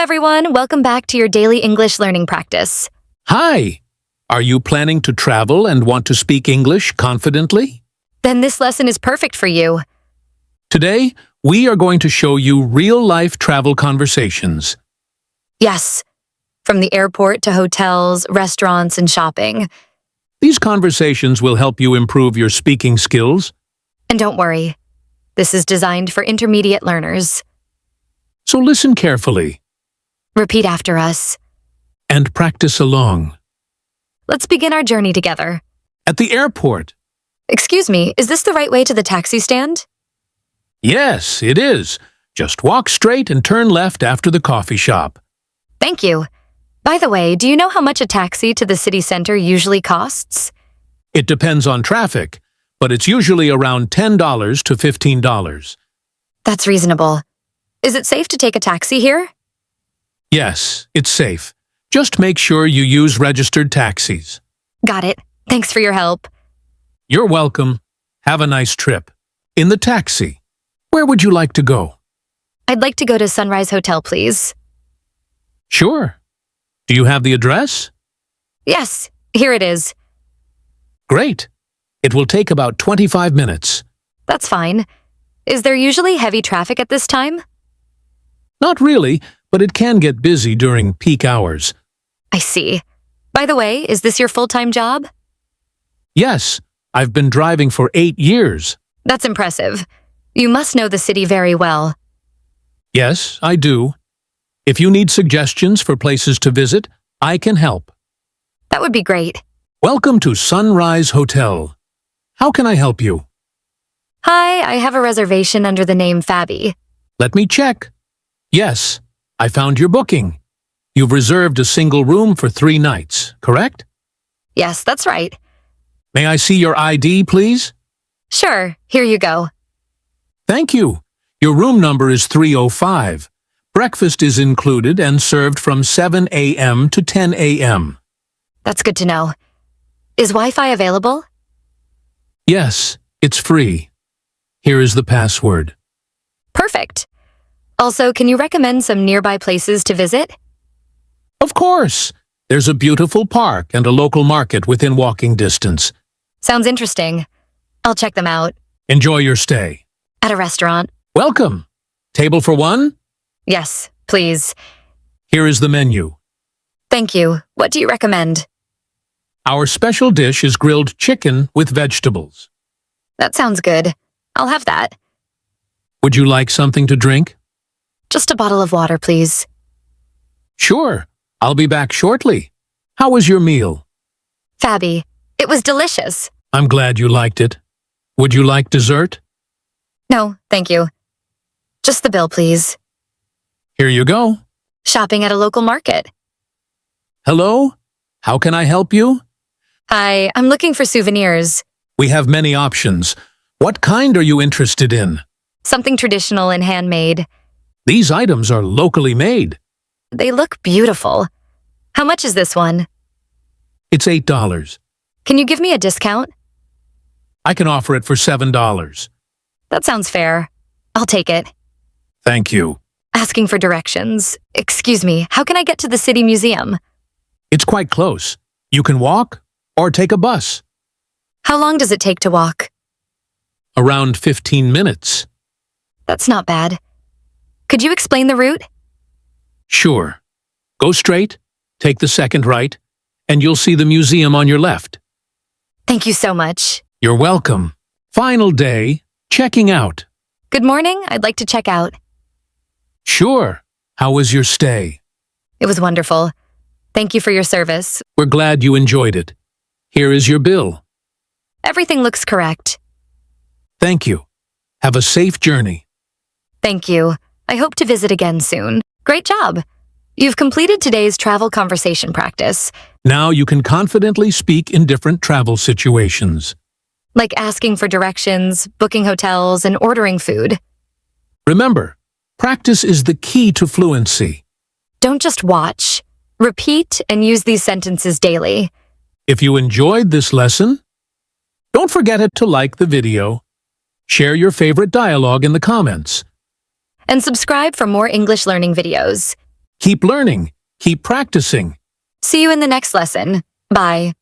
everyone. Welcome back to your daily English learning practice. Hi! Are you planning to travel and want to speak English confidently? Then this lesson is perfect for you. Today, we are going to show you real-life travel conversations. Yes, from the airport to hotels, restaurants, and shopping. These conversations will help you improve your speaking skills. And don't worry, this is designed for intermediate learners. So listen carefully Repeat after us. and practice along. Let's begin our journey together. At the airport. Excuse me, is this the right way to the taxi stand? Yes, it is. Just walk straight and turn left after the coffee shop. Thank you. By the way, do you know how much a taxi to the city center usually costs? It depends on traffic, but it's usually around $10 to $15. That's reasonable. Is it safe to take a taxi here? Yes, it's safe. Just make sure you use registered taxis. Got it. Thanks for your help. You're welcome. Have a nice trip. In the taxi. Where would you like to go? I'd like to go to Sunrise Hotel, please. Sure. Do you have the address? Yes, here it is. Great. It will take about 25 minutes. That's fine. Is there usually heavy traffic at this time? Not really, but it can get busy during peak hours. I see. By the way, is this your full-time job? Yes, I've been driving for 8 years. That's impressive. You must know the city very well. Yes, I do. If you need suggestions for places to visit, I can help. That would be great. Welcome to Sunrise Hotel. How can I help you? Hi, I have a reservation under the name Fabi. Let me check. Yes, I found your booking. You've reserved a single room for 3 nights, correct? Yes, that's right. May I see your ID, please? Sure, here you go. Thank you. Your room number is 305. Breakfast is included and served from 7 a.m. to 10 a.m. That's good to know. Is Wi-Fi available? Yes, it's free. Here is the password. Perfect. Also, can you recommend some nearby places to visit? Of course. There's a beautiful park and a local market within walking distance. Sounds interesting. I'll check them out. Enjoy your stay. At a restaurant? Welcome. Table for one? Yes, please. Here is the menu. Thank you. What do you recommend? Our special dish is grilled chicken with vegetables. That sounds good. I'll have that. Would you like something to drink? Just a bottle of water, please. Sure. I'll be back shortly. How was your meal? Fabi, it was delicious. I'm glad you liked it. Would you like dessert? No, thank you. Just the bill, please. Here you go. Shopping at a local market. Hello? How can I help you? Hi, I'm looking for souvenirs. We have many options. What kind are you interested in? Something traditional and handmade. These items are locally made. They look beautiful. How much is this one? It's $8. Can you give me a discount? I can offer it for $7. That sounds fair. I'll take it. Thank you. Asking for directions. Excuse me, how can I get to the city museum? It's quite close. You can walk or take a bus. How long does it take to walk? Around 15 minutes. That's not bad. Could you explain the route? Sure. Go straight, take the second right, and you'll see the museum on your left. Thank you so much. You're welcome. Final day, checking out. Good morning, I'd like to check out. Sure. How was your stay? It was wonderful. Thank you for your service. We're glad you enjoyed it. Here is your bill. Everything looks correct. Thank you. Have a safe journey. Thank you. I hope to visit again soon. Great job. You've completed today's travel conversation practice, Now you can confidently speak in different travel situations. like asking for directions, booking hotels, and ordering food. Remember, practice is the key to fluency. Don't just watch. Repeat and use these sentences daily. If you enjoyed this lesson, don't forget to like the video, share your favorite dialogue in the comments. And subscribe for more English learning videos. Keep learning. Keep practicing. See you in the next lesson. Bye.